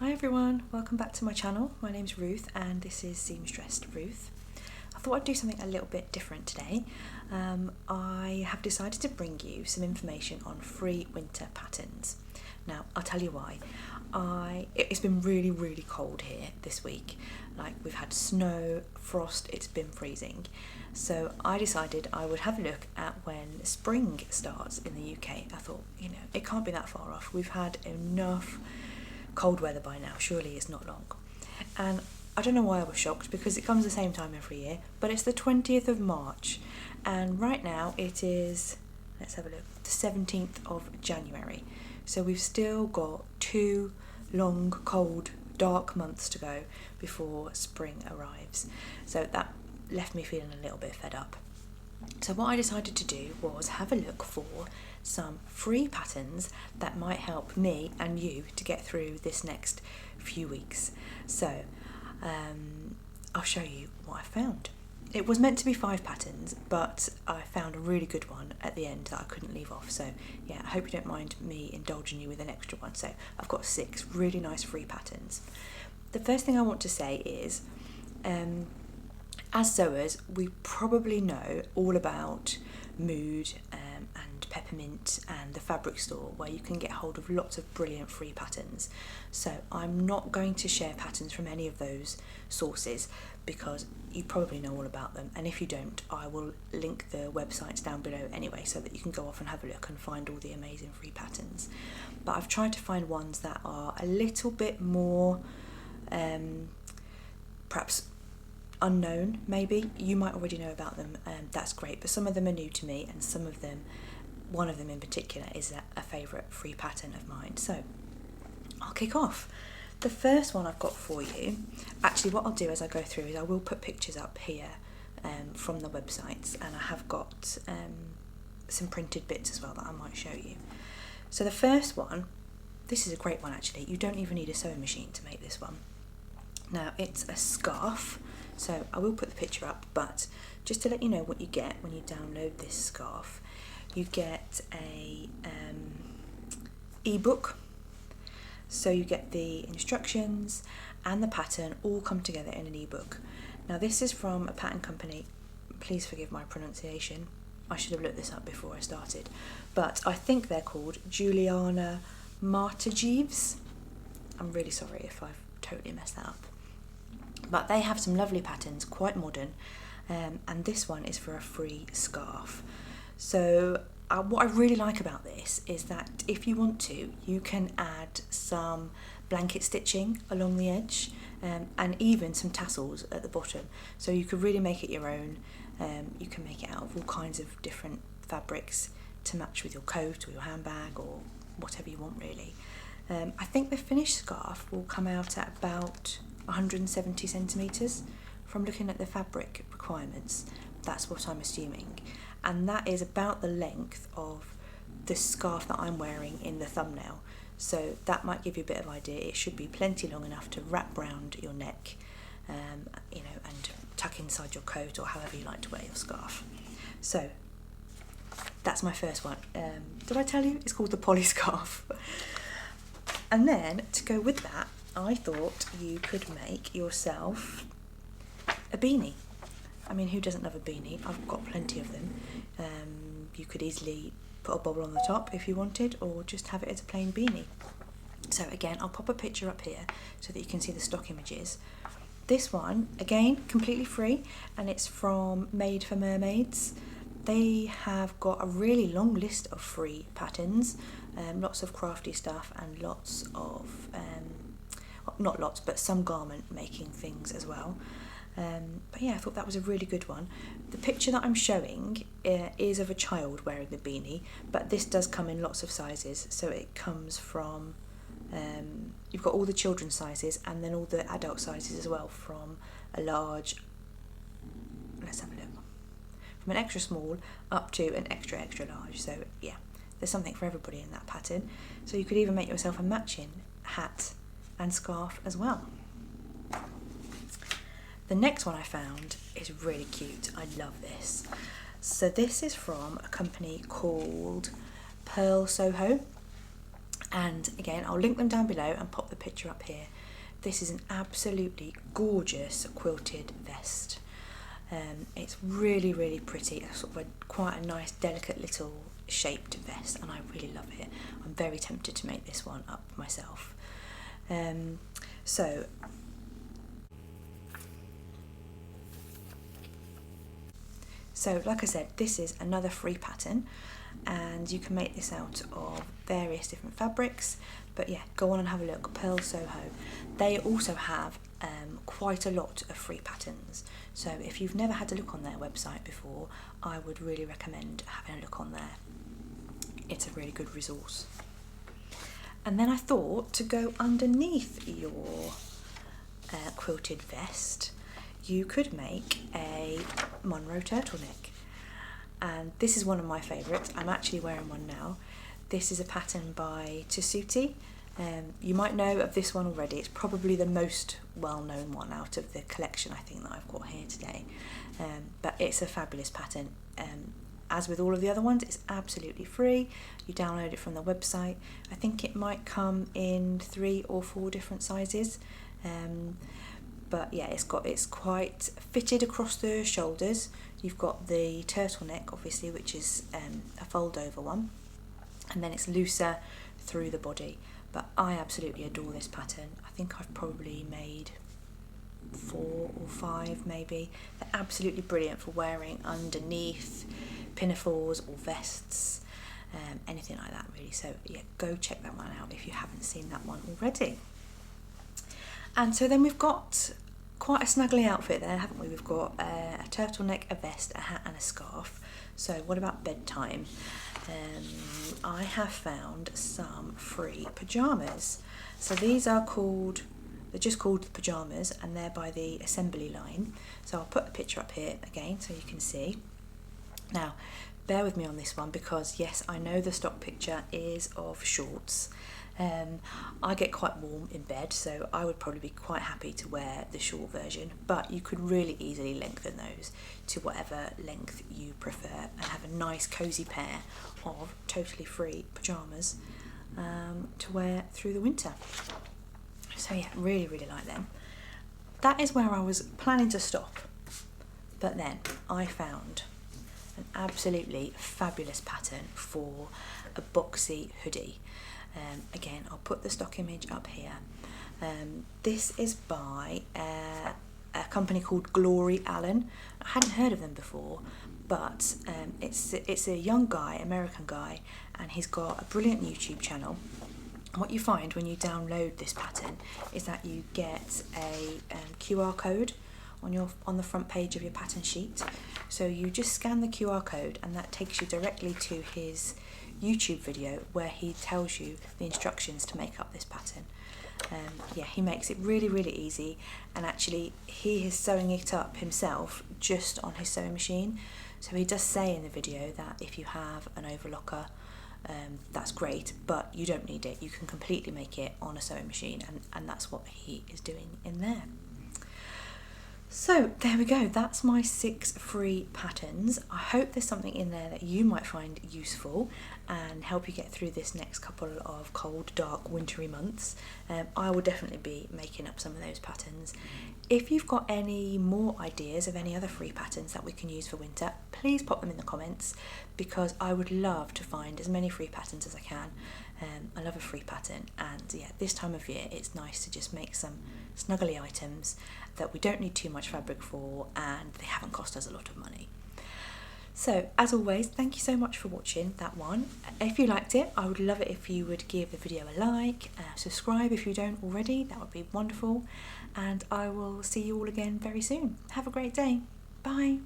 Hi everyone, welcome back to my channel. My name's Ruth and this is Seamstressed Ruth. I thought I'd do something a little bit different today. I have decided to bring you some information on free winter patterns. Now I'll tell you why. It's been really cold here this week. Like we've had snow, frost, it's been freezing. So I decided I would have a look at when spring starts in the UK. I thought, it can't be that far off. We've had enough cold weather by now, surely it's not long. And I don't know why I was shocked because it comes the same time every year, but it's the 20th of March and right now it is, let's have a look, the 17th of January. So we've still got 2 long, cold, dark months to go before spring arrives. So that left me feeling a little bit fed up. So what I decided to do was have a look for some free patterns that might help me and you to get through this next few weeks. So I'll show you what I found. It was meant to be 5 patterns, but I found a really good one at the end that I couldn't leave off. So yeah, I hope you don't mind me indulging you with an extra one. So I've got 6 really nice free patterns. The first thing I want to say is, as sewers, we probably know all about Mood and Peppermint and the fabric store where you can get hold of lots of brilliant free patterns. So I'm not going to share patterns from any of those sources because you probably know all about them, and if you don't, I will link the websites down below anyway so that you can go off and have a look and find all the amazing free patterns. But I've tried to find ones that are a little bit more perhaps unknown. Maybe you might already know about them, that's great, but some of them are new to me, and some of them, one of them in particular, is a favourite free pattern of mine. So I'll kick off. The first one I've got for you, actually what I'll do as I go through is I will put pictures up here from the websites, and I have got some printed bits as well that I might show you. So the first one, this is a great one actually, you don't even need a sewing machine to make this one. Now it's a scarf, so I will put the picture up, but just to let you know what you get when you download this scarf, you get a ebook. So you get the instructions and the pattern all come together in an ebook. Now this is from a pattern company, please forgive my pronunciation, I should have looked this up before I started, but I think they're called Juliana Martajeeves. I'm really sorry if I've totally messed that up. But they have some lovely patterns, quite modern, and this one is for a free scarf. So what I really like about this is that if you want to, you can add some blanket stitching along the edge and even some tassels at the bottom. So you could really make it your own. You can make it out of all kinds of different fabrics to match with your coat or your handbag or whatever you want really. I think the finished scarf will come out at about 170 centimetres from looking at the fabric requirements. That's what I'm assuming, and that is about the length of the scarf that I'm wearing in the thumbnail, so that might give you a bit of idea. It should be plenty long enough to wrap round your neck, and tuck inside your coat or however you like to wear your scarf. So that's my first one. Did I tell you it's called the poly scarf? And then to go with that, I thought you could make yourself a beanie. I mean, who doesn't love a beanie? I've got plenty of them. You could easily put a bobble on the top if you wanted, or just have it as a plain beanie. So again, I'll pop a picture up here so that you can see the stock images. This one, again, completely free, and it's from Made for Mermaids. They have got a really long list of free patterns, lots of crafty stuff and lots of, not lots, but some garment making things as well. But yeah, I thought that was a really good one. The picture that I'm showing is of a child wearing the beanie, but this does come in lots of sizes. So it comes from, you've got all the children's sizes and then all the adult sizes as well, from a large, let's have a look, from an extra small up to an extra large. So yeah, there's something for everybody in that pattern. So you could even make yourself a matching hat and scarf as well. The next one I found is really cute. I love this. So this is from a company called Pearl Soho, And again, I'll link them down below and pop the picture up here. This is an absolutely gorgeous quilted vest. It's really, really pretty. It's sort of quite a nice, delicate little shaped vest, and I really love it. I'm very tempted to make this one up myself. So like I said, this is another free pattern, and you can make this out of various different fabrics. But yeah, go on and have a look. Pearl Soho. They also have quite a lot of free patterns. So if you've never had a look on their website before, I would really recommend having a look on there. It's a really good resource. And then I thought to go underneath your quilted vest, you could make a Monroe turtleneck. And this is one of my favourites. I'm actually wearing one now. This is a pattern by Sewists. You might know of this one already. It's probably the most well-known one out of the collection, I think, that I've got here today. But it's a fabulous pattern. As with all of the other ones, it's absolutely free. You download it from the website. I think it might come in 3 or 4 different sizes. But yeah, it's quite fitted across the shoulders. You've got the turtleneck, obviously, which is a fold-over one, and then it's looser through the body. But I absolutely adore this pattern. I think I've probably made 4 or 5 maybe. They're absolutely brilliant for wearing underneath pinafores or vests, anything like that really. So yeah, go check that one out if you haven't seen that one already. And so then we've got quite a snuggly outfit there, haven't we? We've got a turtleneck, a vest, a hat and a scarf. So what about bedtime? I have found some free pajamas. So these are they're just called Pajamas, and they're by the Assembly line. So I'll put a picture up here again so you can see. Now, bear with me on this one because yes, I know the stock picture is of shorts. I get quite warm in bed, so I would probably be quite happy to wear the short version, but you could really easily lengthen those to whatever length you prefer and have a nice cozy pair of totally free pajamas to wear through the winter. So yeah, really, really like them. That is where I was planning to stop, but then I found an absolutely fabulous pattern for a boxy hoodie. Again, I'll put the stock image up here. This is by a company called Glory Allen. I hadn't heard of them before, but it's a young guy, American guy, and he's got a brilliant YouTube channel. What you find when you download this pattern is that you get a QR code on the front page of your pattern sheet. So you just scan the QR code and that takes you directly to his YouTube video where he tells you the instructions to make up this pattern. Yeah, he makes it really, really easy, and actually he is sewing it up himself just on his sewing machine. So he does say in the video that if you have an overlocker, that's great, but you don't need it. You can completely make it on a sewing machine, and that's what he is doing in there. So there we go, that's my 6 free patterns. I hope there's something in there that you might find useful and help you get through this next couple of cold, dark, wintry months. I will definitely be making up some of those patterns. If you've got any more ideas of any other free patterns that we can use for winter, please pop them in the comments, because I would love to find as many free patterns as I can. I love a free pattern, and yeah, this time of year it's nice to just make some snuggly items that we don't need too much fabric for and they haven't cost us a lot of money. So as always, thank you so much for watching that one. If you liked it, I would love it if you would give the video a like, subscribe if you don't already, that would be wonderful, and I will see you all again very soon. Have a great day. Bye.